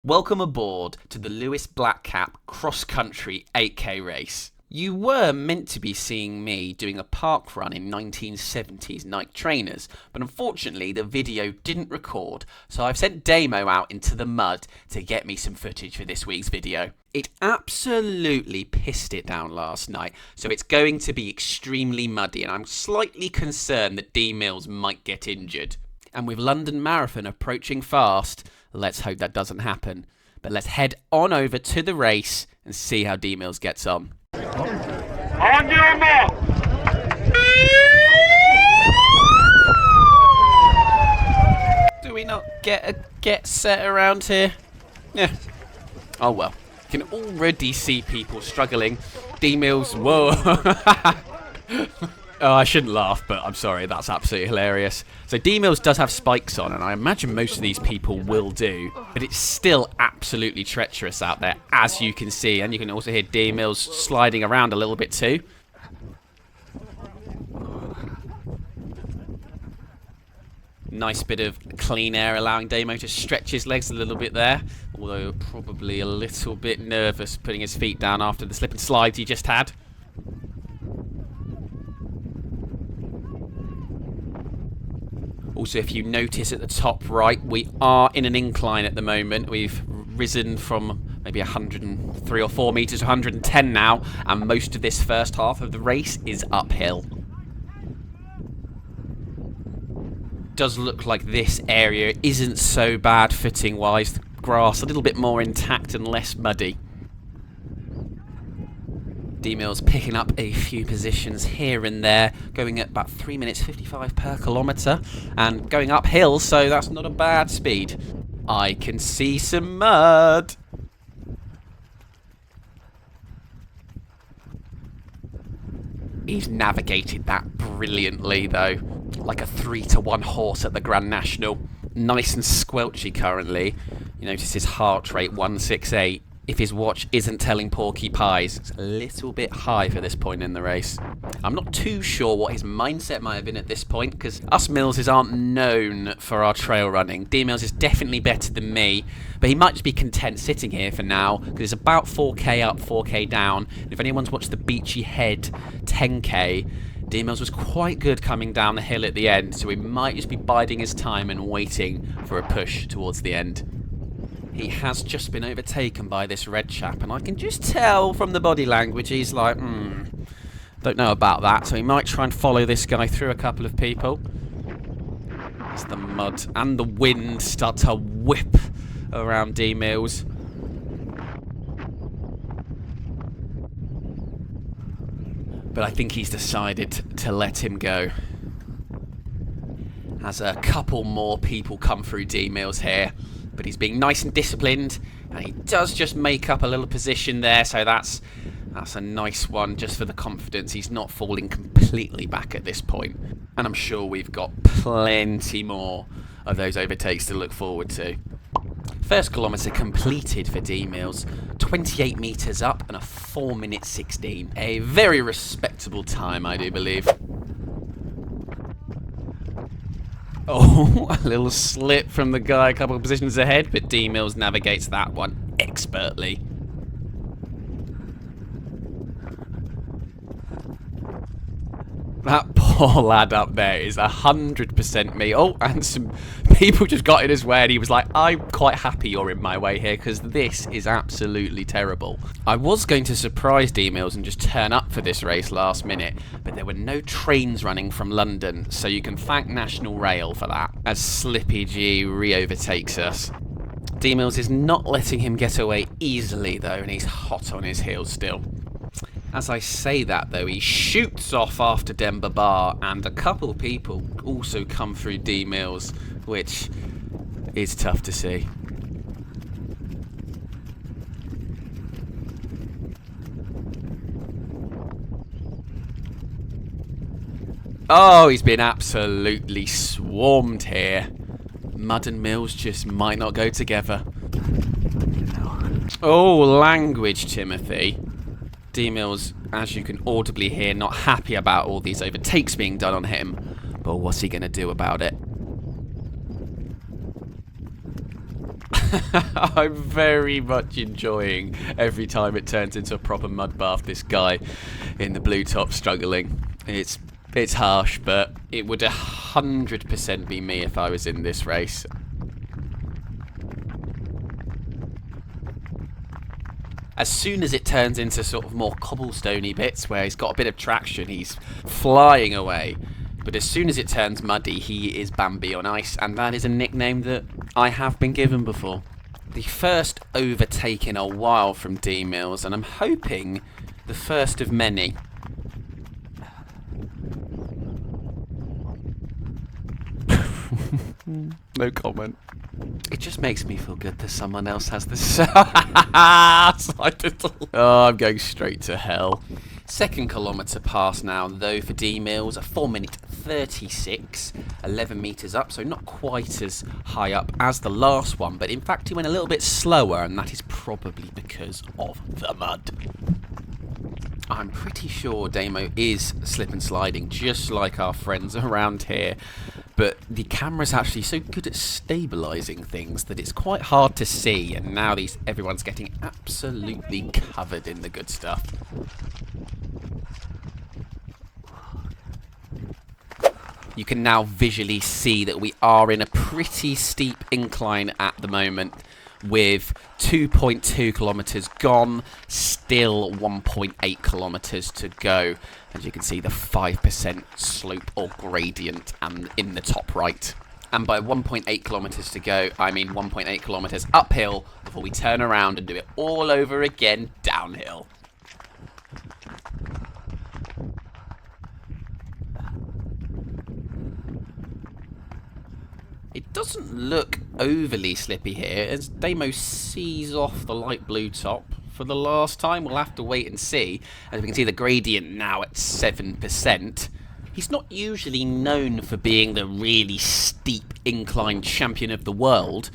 Welcome aboard to the Lewes Blackcap cross-country 8k race. You were meant to be seeing me doing a park run in 1970s Nike trainers, but unfortunately the video didn't record, so I've sent Damo out into the mud to get me some footage for this week's video. It absolutely pissed it down last night, so it's going to be extremely muddy, and I'm slightly concerned that D Mills might get injured. And with London Marathon approaching fast, let's hope that doesn't happen. But let's head on over to the race and see how D Mills gets on. On your mark. Do we not get a get set around here? Yeah. Oh well. You can already see people struggling. D Mills, whoa. Oh, I shouldn't laugh, but I'm sorry, that's absolutely hilarious. So D-Mills does have spikes on, and I imagine most of these people will do, but it's still absolutely treacherous out there, as you can see, and you can also hear D-Mills sliding around a little bit too. Nice bit of clean air allowing Damo to stretch his legs a little bit there, although probably a little bit nervous putting his feet down after the slip and slides he just had. Also, if you notice at the top right, we are in an incline at the moment. We've risen from maybe 103 or 4 metres to 110 now, and most of this first half of the race is uphill. Does look like this area isn't so bad footing-wise. The grass a little bit more intact and less muddy. D-Mills picking up a few positions here and there, going at about 3 minutes 55 per kilometre, and going uphill, so that's not a bad speed. I can see some mud. He's navigated that brilliantly though, like a 3-to-1 horse at the Grand National. Nice and squelchy currently. You notice his heart rate 168. If his watch isn't telling Porky Pies, it's a little bit high for this point in the race. I'm not too sure what his mindset might have been at this point, because us Millses aren't known for our trail running. D Mills is definitely better than me, but he might just be content sitting here for now, because it's about 4k up, 4k down. And if anyone's watched the Beachy Head 10k, D Mills was quite good coming down the hill at the end, so he might just be biding his time and waiting for a push towards the end. He has just been overtaken by this red chap, and I can just tell from the body language he's like, don't know about that, so he might try and follow this guy through a couple of people. As the mud and the wind start to whip around D Mills. But I think he's decided to let him go. As a couple more people come through D Mills here. But he's being nice and disciplined, and he does just make up a little position there, so that's a nice one just for the confidence. He's not falling completely back at this point, and I'm sure we've got plenty more of those overtakes to look forward to. First kilometre completed for D Mills, 28 metres up and a 4 minute 16. A very respectable time, I do believe. Oh, a little slip from the guy a couple of positions ahead, but D Mills navigates that one expertly. That poor lad up there is 100% me. Oh, and some people just got in his way, and he was like, I'm quite happy you're in my way here, because this is absolutely terrible. I was going to surprise D Mills and just turn up for this race last minute, but there were no trains running from London, so you can thank National Rail for that, as Slippy G re-overtakes us. D Mills is not letting him get away easily though, and he's hot on his heels still. As I say that though, he shoots off after Denver Bar, and a couple people also come through D Mills, which is tough to see. Oh, he's been absolutely swarmed here. Mud and Mills just might not go together. Oh, language, Timothy. D Mills, as you can audibly hear, not happy about all these overtakes being done on him. But what's he going to do about it? I'm very much enjoying every time it turns into a proper mud bath, this guy in the blue top struggling. It's harsh, but it would 100% be me if I was in this race. As soon as it turns into sort of more cobblestoney bits where he's got a bit of traction, he's flying away. But as soon as it turns muddy, he is Bambi on ice, and that is a nickname that I have been given before. The first overtake in a while from D Mills, and I'm hoping the first of many. No comment. It just makes me feel good that someone else has this. Oh, I'm going straight to hell. Second kilometre pass now, though, for D Mills, a 4-minute 36, 11 metres up, so not quite as high up as the last one, but in fact he went a little bit slower, and that is probably because of the mud. I'm pretty sure Damo is slip and sliding, just like our friends around here. But the camera's actually so good at stabilising things that it's quite hard to see, and now everyone's getting absolutely covered in the good stuff. You can now visually see that we are in a pretty steep incline at the moment, with 2.2 kilometres gone, still 1.8 kilometres to go. As you can see, the 5% slope or gradient in the top right. And by 1.8 kilometres to go, I mean 1.8 kilometres uphill before we turn around and do it all over again downhill. It doesn't look overly slippy here as Damo sees off the light blue top for the last time. We'll have to wait and see. As we can see, the gradient now at 7%. He's not usually known for being the really steep incline champion of the world,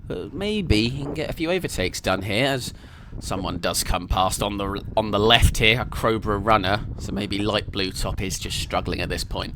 but maybe he can get a few overtakes done here as someone does come past on the left here, a Cobra runner, so maybe light blue top is just struggling at this point.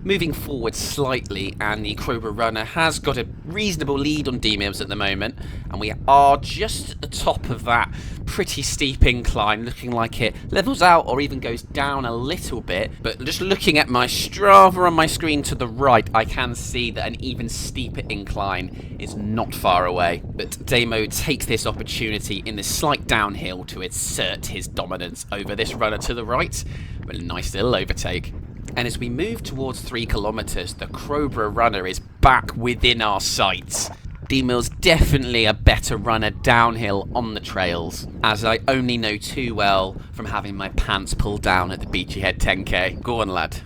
Moving forward slightly, and the Cobra runner has got a reasonable lead on D-Mills at the moment, and we are just at the top of that pretty steep incline, looking like it levels out or even goes down a little bit. But just looking at my Strava on my screen to the right, I can see that an even steeper incline is not far away. But Damo takes this opportunity in this slight downhill to assert his dominance over this runner to the right, with a nice little overtake. And as we move towards 3 kilometres, the Cobra runner is back within our sights. D-Mill's definitely a better runner downhill on the trails, as I only know too well from having my pants pulled down at the Beachy Head 10k. Go on, lad.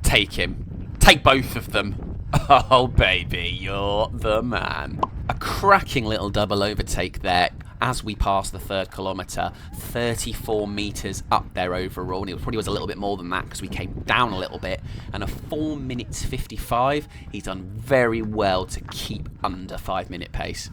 Take him. Take both of them. Oh, baby, you're the man. A cracking little double overtake there. As we pass the 3rd kilometre, 34 metres up there overall, and it probably was a little bit more than that because we came down a little bit, and a 4 minutes 55. He's done very well to keep under 5-minute pace.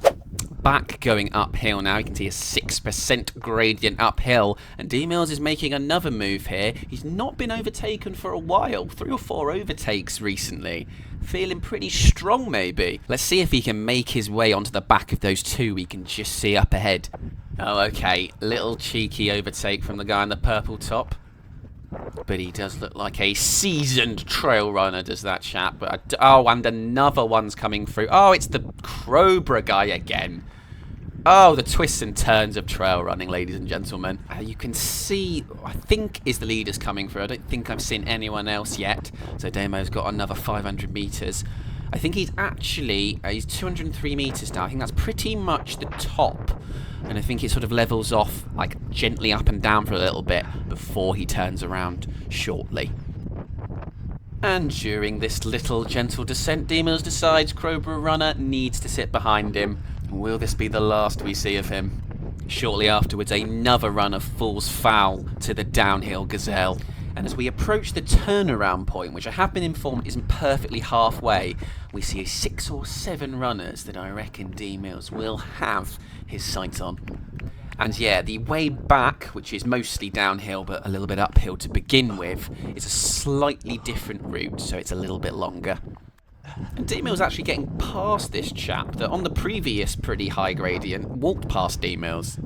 Back going uphill now, you can see a 6% gradient uphill, and D-Mills is making another move here. He's not been overtaken for a while, 3 or 4 overtakes recently. Feeling pretty strong, maybe. Let's see if he can make his way onto the back of those 2 we can just see up ahead. Oh, okay. Little cheeky overtake from the guy in the purple top. But he does look like a seasoned trail runner, does that chap. But oh, and another one's coming through. Oh, it's the Cobra guy again. Oh, the twists and turns of trail running, ladies and gentlemen. You can see, I think, is the leaders coming through. I don't think I've seen anyone else yet. So Damo's got another 500 metres. I think he's actually, he's 203 metres now. I think that's pretty much the top. And I think it sort of levels off, like, gently up and down for a little bit before he turns around shortly. And during this little gentle descent, D-Mills decides Cobra Runner needs to sit behind him. Will this be the last we see of him? Shortly afterwards, another runner falls foul to the downhill Gazelle. And as we approach the turnaround point, which I have been informed isn't perfectly halfway, we see 6 or 7 runners that I reckon D-Mills will have his sights on. And yeah, the way back, which is mostly downhill but a little bit uphill to begin with, is a slightly different route, so it's a little bit longer. And D-Mill's actually getting past this chap that on the previous pretty high gradient walked past D-Mills.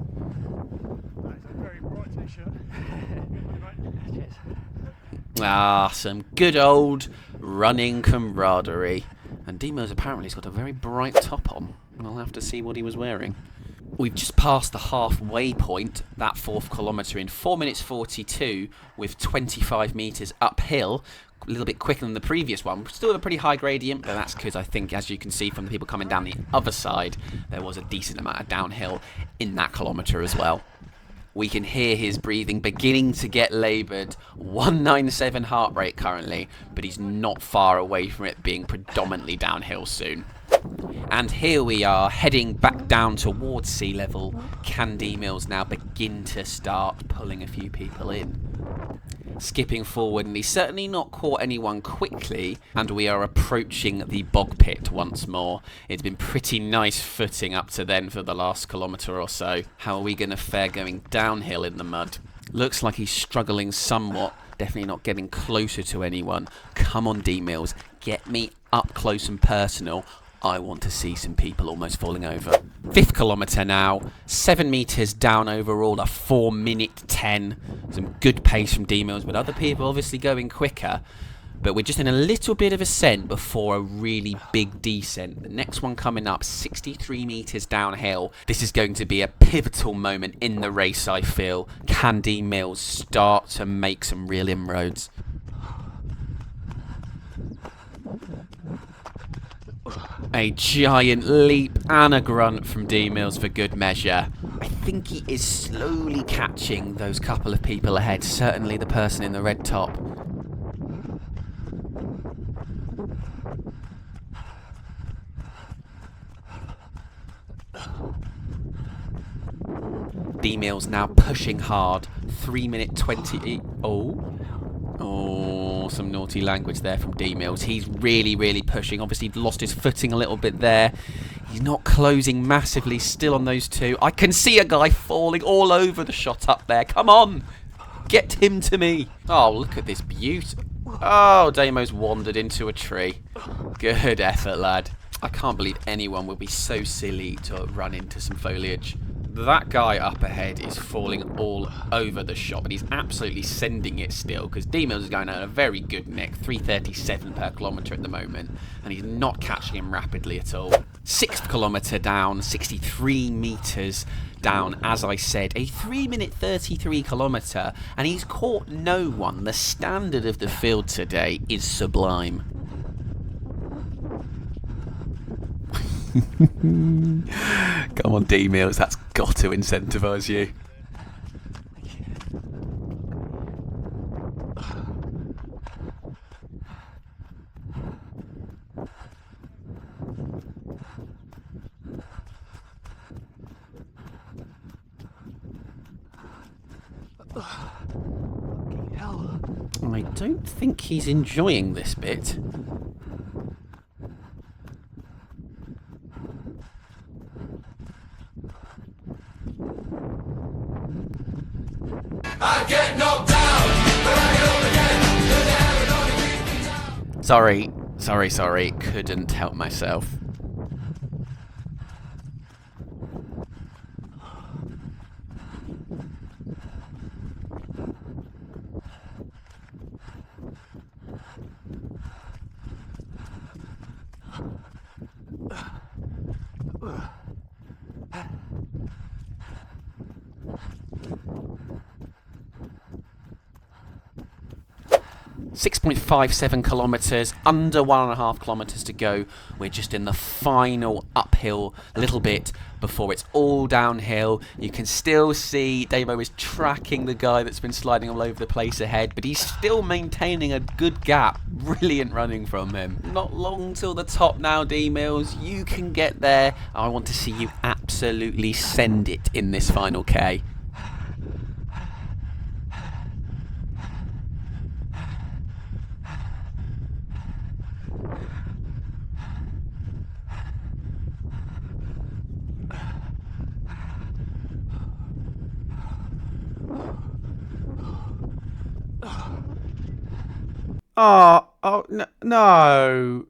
Ah, some good old running camaraderie. And D-Mills apparently has got a very bright top on. I'll have to see what he was wearing. We've just passed the halfway point, that 4th kilometre, in 4 minutes 42 with 25 metres uphill. A little bit quicker than the previous one. Still a pretty high gradient, but that's because I think, as you can see from the people coming down the other side, there was a decent amount of downhill in that kilometre as well. We can hear his breathing beginning to get laboured. 197 heart rate currently, but he's not far away from it being predominantly downhill soon. And here we are, heading back down towards sea level. Can D-Mills now begin to start pulling a few people in? Skipping forward, and he's certainly not caught anyone quickly, and we are approaching the bog pit once more. It's been pretty nice footing up to then for the last kilometre or so. How are we going to fare going downhill in the mud? Looks like he's struggling somewhat, definitely not getting closer to anyone. Come on, D-Mills, get me up close and personal. I want to see some people almost falling over. 5th kilometre now, 7 metres down overall, a 4 minute 10. Some good pace from D-Mills, but other people obviously going quicker. But we're just in a little bit of ascent before a really big descent. The next one coming up, 63 metres downhill. This is going to be a pivotal moment in the race, I feel. Can D-Mills start to make some real inroads? A giant leap and a grunt from D-Mills for good measure. I think he is slowly catching those couple of people ahead, certainly the person in the red top. D-Mills now pushing hard. 3 minute 20. Oh, some naughty language there from D-Mills. He's really pushing. Obviously lost his footing a little bit there. He's not closing massively, still on those two. I can see a guy falling all over the shot up there. Come on, get him to me. Oh, look at this beauty. Oh, Damo's wandered into a tree. Good effort, lad. I can't believe anyone would be so silly to run into some foliage. That guy up ahead is falling all over the shot, but he's absolutely sending it still, because D-Mills is going at a very good nick, 337 per kilometre at the moment, and he's not catching him rapidly at all. 6th kilometre down, 63 metres down, as I said, a 3 minute 33 kilometre, and he's caught no one. The standard of the field today is sublime. Come on, D-Mills, that's got to incentivise you. I don't think he's enjoying this bit. I get knocked down, but I get up again. Sorry. Couldn't help myself. .57 kilometres, under 1.5 kilometres to go. We're just in the final uphill a little bit before it's all downhill. You can still see Damo is tracking the guy that's been sliding all over the place ahead, but he's still maintaining a good gap. Brilliant running from him. Not long till the top now, D-Mills. You can get there. I want to see you absolutely send it in this final K. No.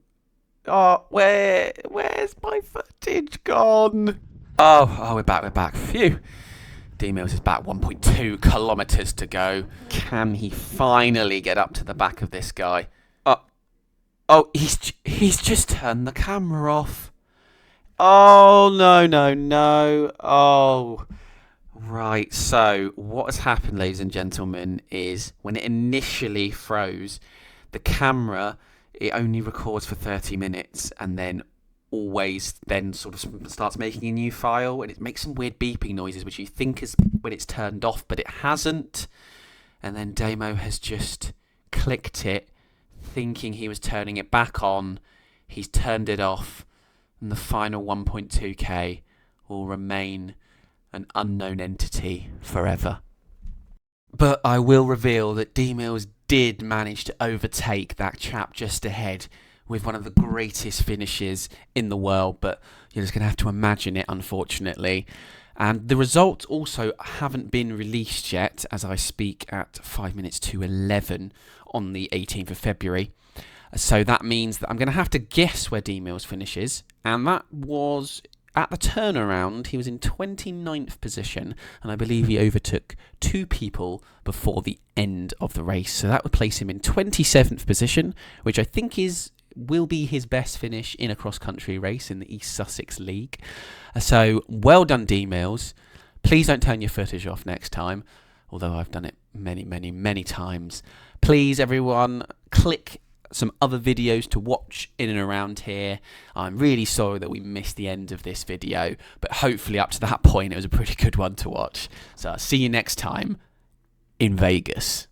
Oh, where's my footage gone? Oh, we're back. Phew. D Mills is back, 1.2 kilometres to go. Can he finally get up to the back of this guy? Oh, he's just turned the camera off. Oh, no. Oh, right. So what has happened, ladies and gentlemen, is when it initially froze, the camera, it only records for 30 minutes and then always then sort of starts making a new file, and it makes some weird beeping noises, which you think is when it's turned off, but it hasn't. And then Damo has just clicked it, thinking he was turning it back on. He's turned it off, and the final 1.2k will remain an unknown entity forever. But I will reveal that D Mills did manage to overtake that chap just ahead with one of the greatest finishes in the world, but you're just going to have to imagine it, unfortunately. And the results also haven't been released yet as I speak at 5 minutes to 11 on the 18th of February. So that means that I'm going to have to guess where D Mills finishes, and that was at the turnaround. He was in 29th position, and I believe he overtook 2 people before the end of the race. So that would place him in 27th position, which I think will be his best finish in a cross-country race in the East Sussex League. So well done, D Mills. Please don't turn your footage off next time, although I've done it many times. Please, everyone, click some other videos to watch in and around here. I'm really sorry that we missed the end of this video, but hopefully up to that point it was a pretty good one to watch. So I'll see you next time in Vegas.